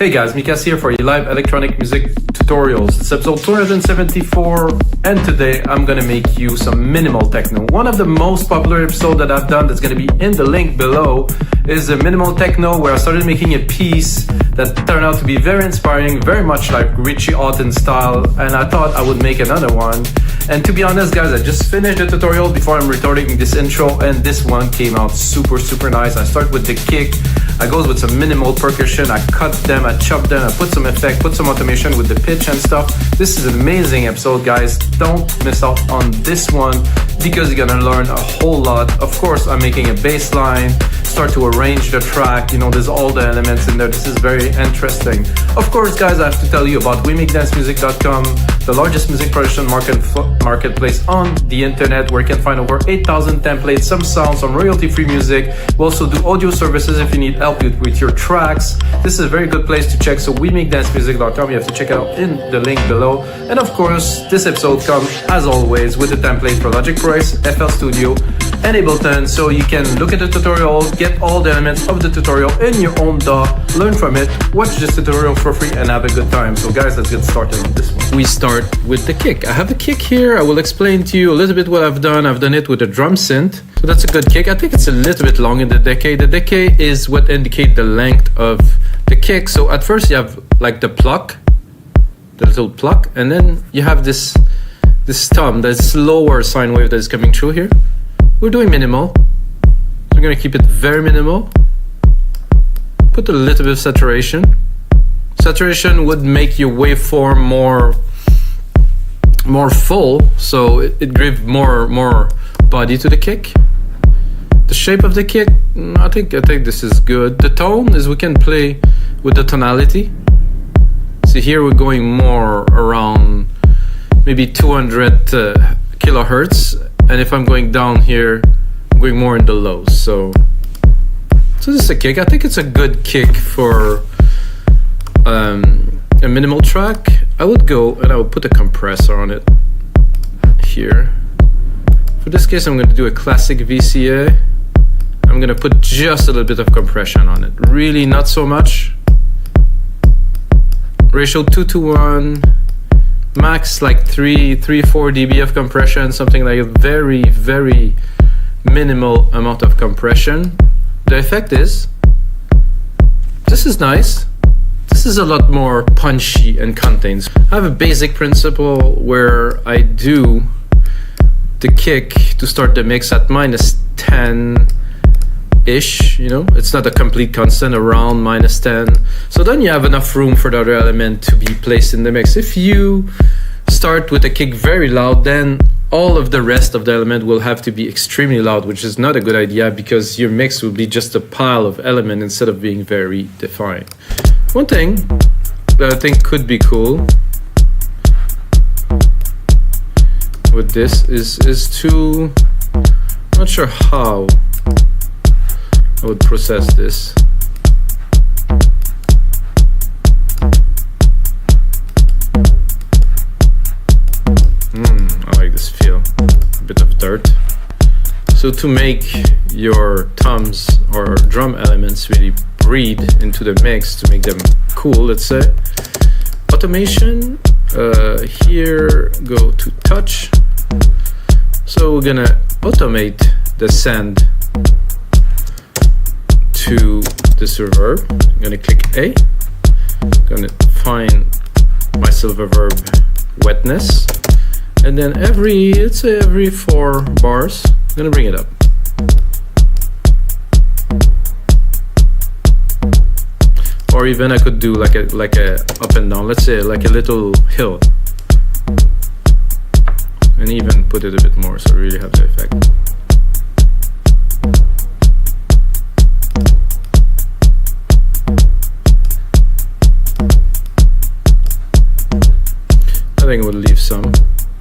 Hey guys, Mikas here for your live electronic music tutorials. It's episode 274 and today I'm gonna make you some minimal techno. One of the most popular episodes that I've done that's gonna be in the link below is a minimal techno where I started making a piece that turned out to be very inspiring, very much like Richie Hawtin style, and I thought I would make another one. And to be honest guys, I just finished the tutorial before I'm recording this intro and this one came out super nice. I start with the kick, I go with some minimal percussion, I cut them, I chop them, I put some effect, put some automation with the pitch and stuff. This is an amazing episode guys, don't miss out on this one because you're gonna learn a whole lot. Of course I'm making a bass line, start to arrange the track, you know, there's all the elements in there. This is very interesting. Of course guys, I have to tell you about rhythmicdancemusic.com, the largest music production marketplace on the internet where you can find over 8,000 templates, some sounds, some royalty-free music. We also do audio services if you need help with your tracks. This is a very good place to check, so rhythmicdancemusic.com, you have to check it out in the link below. And of course, this episode comes, as always, with a template for Logic Pro X, FL Studio, and Ableton, so you can look at the tutorial, get all the elements of the tutorial in your own DAW, learn from it, watch this tutorial for free, and have a good time. So guys, let's get started on this one. We start with the kick. I have a kick here. I will explain to you a little bit what I've done. I've done it with a drum synth. So that's a good kick. I think it's a little bit long in the decay. The decay is what indicates the length of the kick. So at first you have like the pluck, the little pluck, and then you have this thumb, this lower sine wave that is coming through here. We're doing minimal. We're gonna keep it very minimal. Put a little bit of saturation. Saturation would make your waveform more full, so it gives more body to the kick. The shape of the kick, I think this is good. The tone is we can play with the tonality. See here we're going more around maybe 200 kilohertz, and if I'm going down here, I'm going more in the lows. So this is a kick. I think it's a good kick for a minimal track. I would go and I would put a compressor on it here. For this case, I'm going to do a classic VCA. I'm going to put just a little bit of compression on it. Really not so much. Ratio 2:1. Max like 3-4 dB of compression, something like a very minimal amount of compression. The effect is, this is nice. This is a lot more punchy and contains. I have a basic principle where I do the kick to start the mix at -10-ish, you know, it's not a complete constant, around -10. So then you have enough room for the other element to be placed in the mix. If you start with a kick very loud, then all of the rest of the element will have to be extremely loud, which is not a good idea because your mix will be just a pile of elements instead of being very defined. One thing that I think could be cool with this is to, I'm not sure how I would process this. I like this feel, a bit of dirt. So to make your toms or drum elements really breathe into the mix, to make them cool, let's say, automation, here go to touch. So we're gonna automate the send to this reverb. I'm gonna click A, I'm gonna find my silver verb wetness, and then let's say every 4 bars, I'm gonna bring it up. Or even I could do like a up and down, let's say like a little hill, and even put it a bit more so really have the effect. I think I would leave some,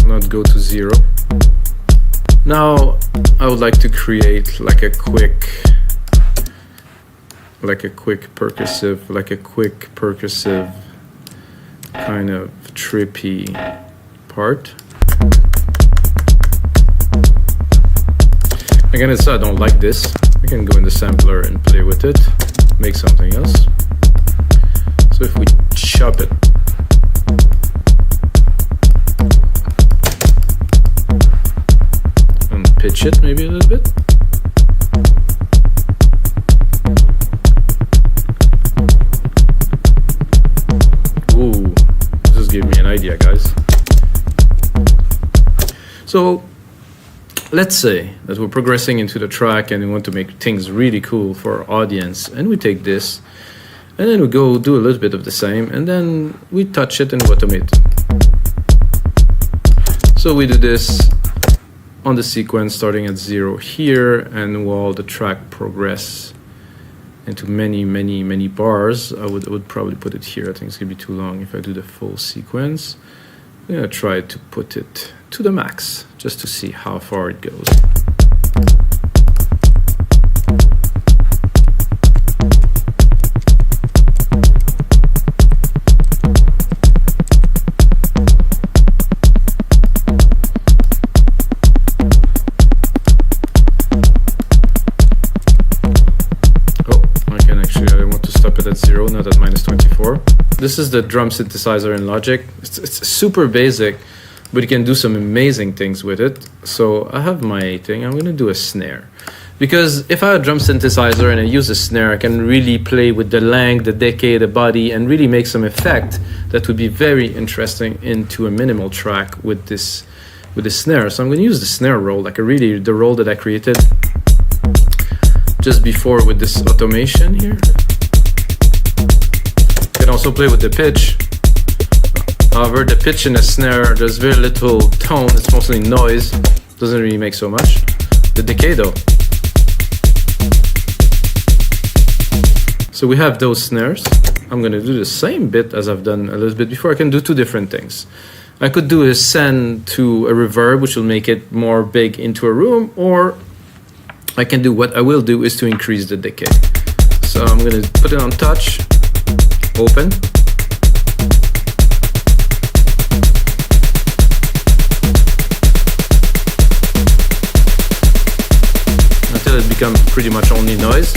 not go to 0. Now I would like to create like a quick percussive kind of trippy part. Again, it's I don't like this. I can go in the sampler and play with it, make something else. So if we chop it, and pitch it maybe a little bit. Ooh, this gave me an idea, guys. So let's say that we're progressing into the track and we want to make things really cool for our audience, and we take this and then we go do a little bit of the same, and then we touch it and automate. So we do this on the sequence starting at 0 here, and while the track progress into many bars, I would probably put it here. I think it's gonna be too long if I do the full sequence. I'm gonna try to put it to the max just to see how far it goes. I want to stop it at 0, not at -24. This is the drum synthesizer in Logic. It's super basic, but you can do some amazing things with it. So I have my thing. I'm going to do a snare. Because if I have a drum synthesizer and I use a snare, I can really play with the length, the decay, the body, and really make some effect that would be very interesting into a minimal track with this snare. So I'm going to use the snare roll, like the roll that I created just before with this automation here. You can also play with the pitch. However, the pitch in a snare, there's very little tone, it's mostly noise, doesn't really make so much. The decay though. So we have those snares. I'm gonna do the same bit as I've done a little bit before. I can do two different things. I could do a send to a reverb, which will make it more big into a room, or I can do what I will do is to increase the decay. So I'm gonna put it on touch, open. Until it becomes pretty much only noise.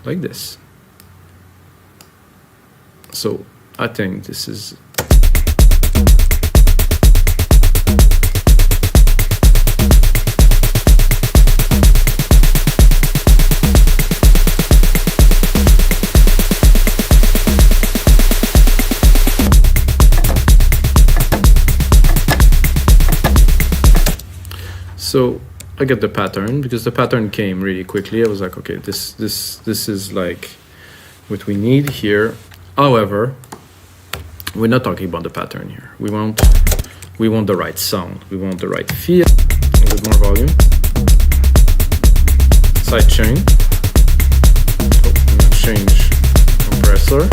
Like this. So I think this is so I get the pattern because the pattern came really quickly. I was like, okay, this is like what we need here. However, we're not talking about the pattern here. We want the right sound. We want the right feel. A little bit more volume. Side chain. Oh, I'm gonna change compressor,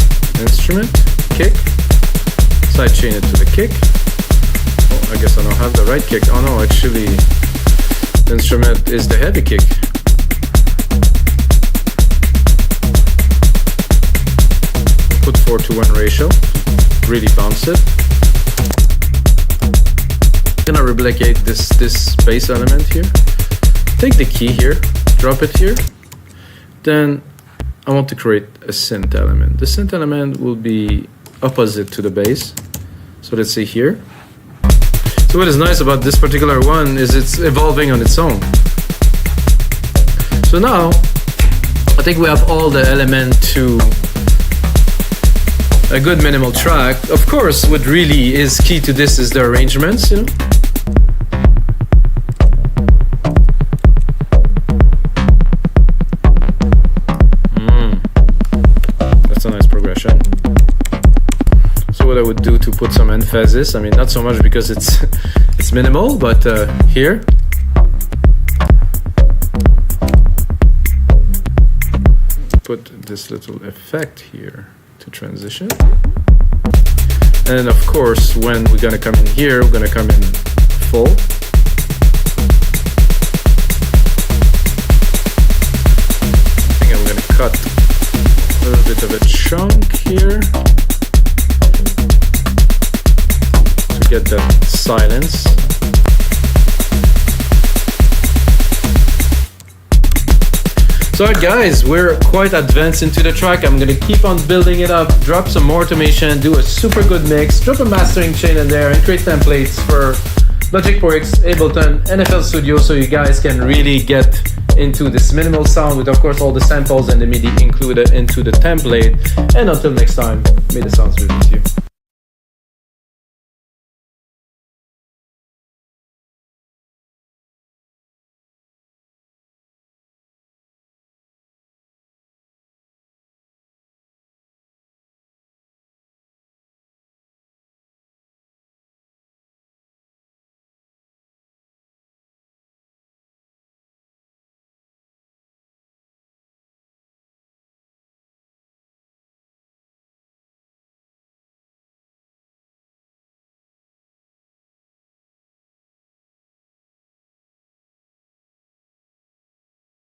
instrument, kick. Side chain it to the kick. Oh, I guess I don't have the right kick. Oh no, actually. The instrument is the heavy kick. Put 4:1 ratio, really bounce it. I'm gonna replicate this bass element here. Take the key here, drop it here. Then I want to create a synth element. The synth element will be opposite to the bass. So let's say here. So what is nice about this particular one is it's evolving on its own. So now, I think we have all the element to a good minimal track. Of course, what really is key to this is the arrangements, you know. That's a nice progression. So what I would do to put some emphasis, I mean, not so much because it's minimal, but here. Put this little effect here to transition. And of course, when we're gonna come in here, we're gonna come in full. I think I'm gonna cut a little bit of a chunk here to get that silence. So So guys, we're quite advanced into the track. I'm gonna keep on building it up, drop some more automation, do a super good mix, drop a mastering chain in there, and create templates for Logic Pro X, Ableton, NFL Studio, so you guys can really get into this minimal sound with, of course, all the samples and the MIDI included into the template. And until next time, may the sounds be with you.